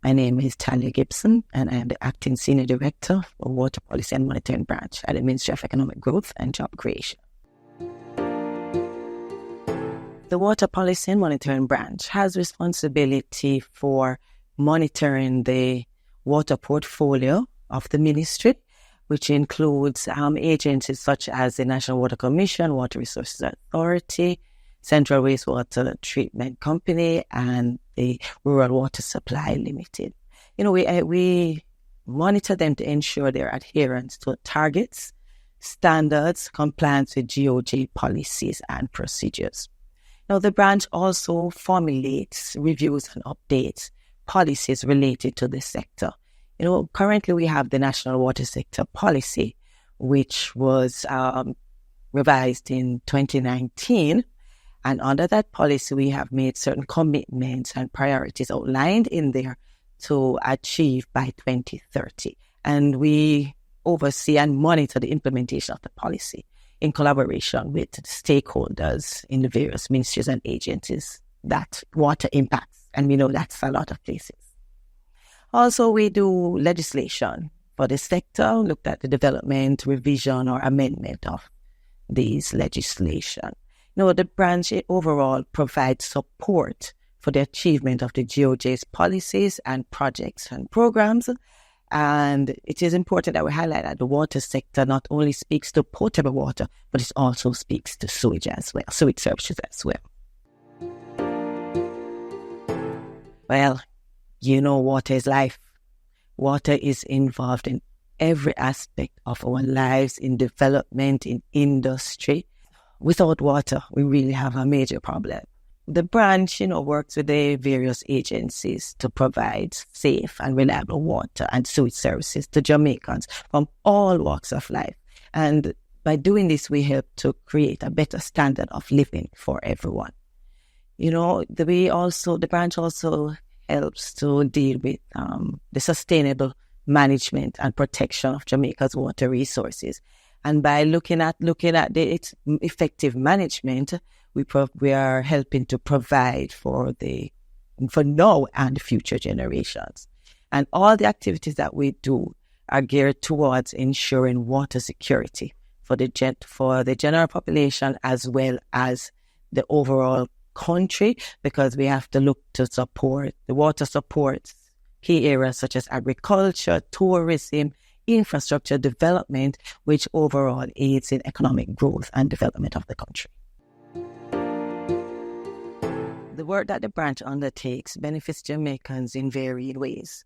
My name is Talia Gibson, and I am the Acting Senior Director for Water Policy and Monitoring Branch at the Ministry of Economic Growth and Job Creation. The Water Policy and Monitoring Branch has responsibility for monitoring the water portfolio of the ministry, which includes agencies such as the National Water Commission, Water Resources Authority, Central Wastewater Treatment Company, and the Rural Water Supply Limited. We monitor them to ensure their adherence to targets, standards, compliance with GOJ policies and procedures. Now, the branch also formulates, reviews, and updates policies related to the sector. Currently we have the National Water Sector Policy, which was revised in 2019. And under that policy, we have made certain commitments and priorities outlined in there to achieve by 2030. And we oversee and monitor the implementation of the policy in collaboration with stakeholders in the various ministries and agencies that water impacts. And we know that's a lot of places. Also, we do legislation for the sector, looked at the development, revision, or amendment of these legislation. The branch overall provides support for the achievement of the GOJ's policies and projects and programs. And it is important that we highlight that the water sector not only speaks to potable water, but it also speaks to sewage as well, sewage services as well. Well, water is life. Water is involved in every aspect of our lives, in development, in industry. Without water, we really have a major problem. The branch, works with the various agencies to provide safe and reliable water and sewage services to Jamaicans from all walks of life. And by doing this, we help to create a better standard of living for everyone. The branch also helps to deal with the sustainable management and protection of Jamaica's water resources. And by looking at its effective management, we are helping to provide for now and future generations. And all the activities that we do are geared towards ensuring water security for the general population as well as the overall country, because we have to look to support the water supports key areas such as agriculture, tourism, infrastructure development, which overall aids in economic growth and development of the country. The work that the branch undertakes benefits Jamaicans in varying ways.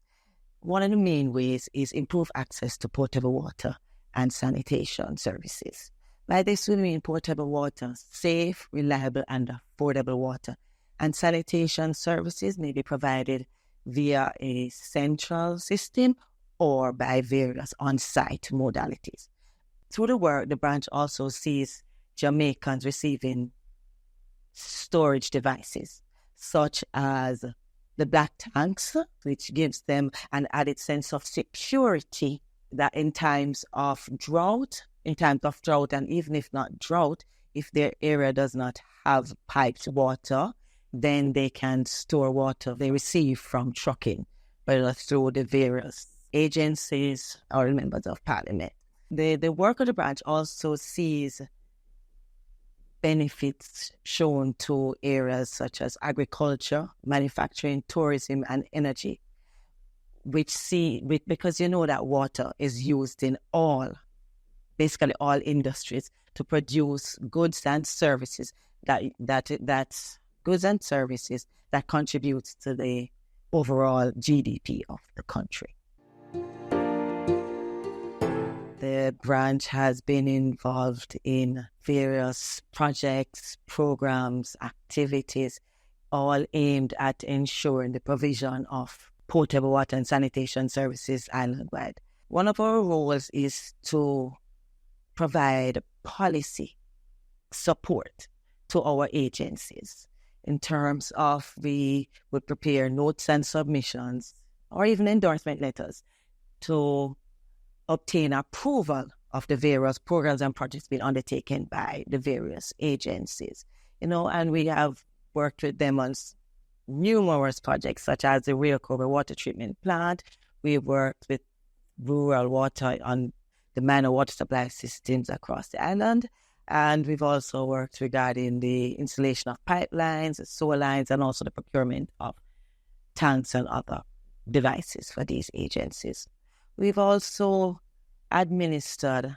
One of the main ways is improve access to potable water and sanitation services. By this we mean potable water, safe, reliable and affordable water, and sanitation services may be provided via a central system or by various on-site modalities. Through the work, the branch also sees Jamaicans receiving storage devices, such as the black tanks, which gives them an added sense of security that in times of drought, and even if not drought, if their area does not have piped water, then they can store water they receive from trucking, whether through the various agencies or members of parliament. The work of the branch also sees benefits shown to areas such as agriculture, manufacturing, tourism, and energy, because that water is used in basically all industries to produce goods and services that contributes to the overall GDP of the country. The branch has been involved in various projects, programs, activities, all aimed at ensuring the provision of potable water and sanitation services island-wide. One of our roles is to provide policy support to our agencies in terms of we would prepare notes and submissions or even endorsement letters to obtain approval of the various programs and projects being undertaken by the various agencies, and we have worked with them on numerous projects such as the Rio Kobe water treatment plant. We worked with rural water on the minor water supply systems across the island. And we've also worked regarding the installation of pipelines, sewer lines, and also the procurement of tanks and other devices for these agencies. We've also administered,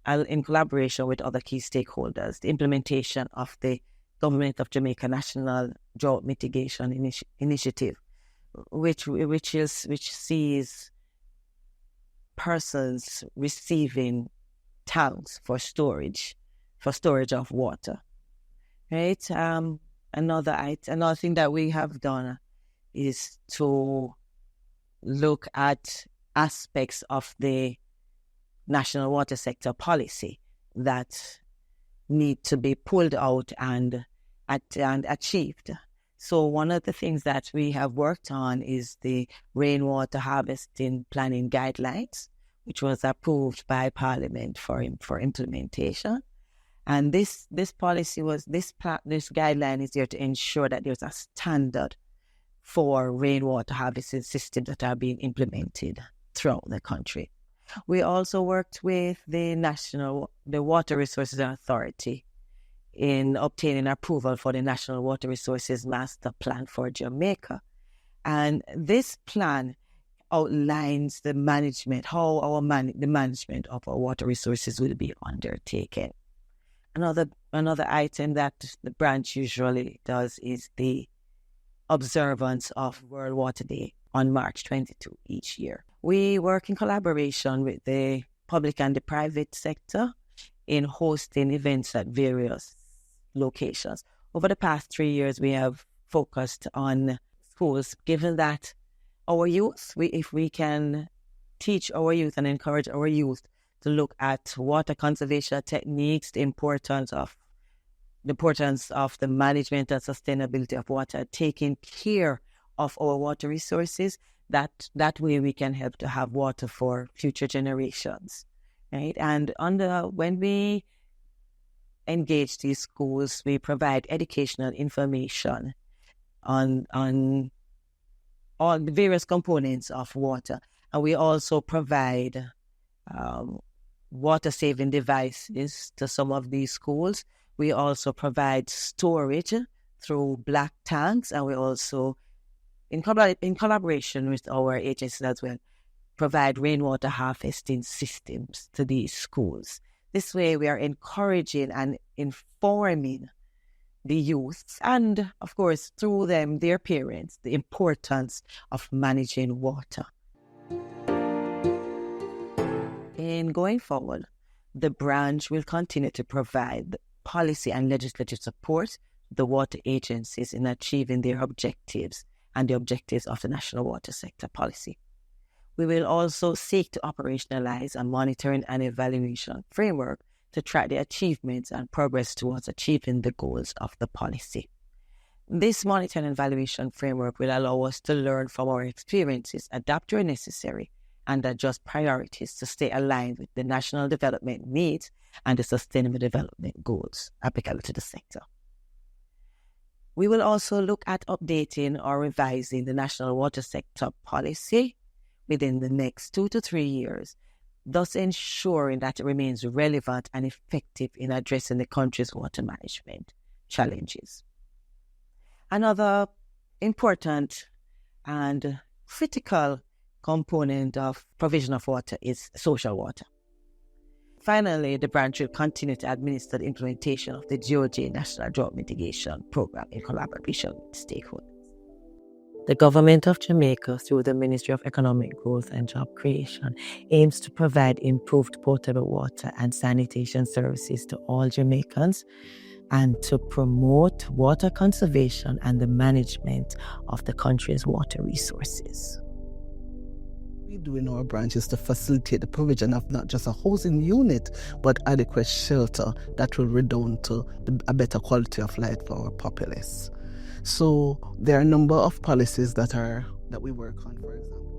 in collaboration with other key stakeholders, the implementation of the Government of Jamaica National Drought Mitigation Initiative, which sees persons receiving tanks for storage of water. Right. Another thing that we have done is to look at aspects of the national water sector policy that need to be pulled out and achieved. So one of the things that we have worked on is the rainwater harvesting planning guidelines, which was approved by Parliament for implementation. And this policy this guideline is there to ensure that there's a standard for rainwater harvesting systems that are being implemented throughout the country. We also worked with the Water Resources Authority in obtaining approval for the National Water Resources Master Plan for Jamaica. And this plan outlines the management, how the management of our water resources will be undertaken. Another item that the branch usually does is the observance of World Water Day on March 22 each year. We work in collaboration with the public and the private sector in hosting events at various locations. Over the past 3 years, we have focused on schools, given that our youth, if we can teach our youth and encourage our youth to look at water conservation techniques, the importance of the management and sustainability of water, taking care of our water resources, that way we can help to have water for future generations, right? And when we engage these schools, we provide educational information on all the various components of water, and we also provide water-saving devices to some of these schools. We also provide storage through black tanks, and we also, in collaboration with our agencies as well, provide rainwater harvesting systems to these schools. This way we are encouraging and informing the youth and, of course, through them, their parents, the importance of managing water. In going forward, the branch will continue to provide policy and legislative support to the water agencies in achieving their objectives and the objectives of the National Water Sector Policy. We will also seek to operationalize a monitoring and evaluation framework to track the achievements and progress towards achieving the goals of the policy. This monitoring and evaluation framework will allow us to learn from our experiences, adapt where necessary, and adjust priorities to stay aligned with the national development needs and the sustainable development goals applicable to the sector. We will also look at updating or revising the National Water Sector Policy within the next 2 to 3 years, thus ensuring that it remains relevant and effective in addressing the country's water management challenges. Another important and critical component of provision of water is social water. Finally, the branch will continue to administer the implementation of the GOJ National Drought Mitigation Program in collaboration with stakeholders. The Government of Jamaica, through the Ministry of Economic Growth and Job Creation, aims to provide improved potable water and sanitation services to all Jamaicans and to promote water conservation and the management of the country's water resources. What we do in our branch is to facilitate the provision of not just a housing unit, but adequate shelter that will redound to a better quality of life for our populace. So there are a number of policies that we work on, for example.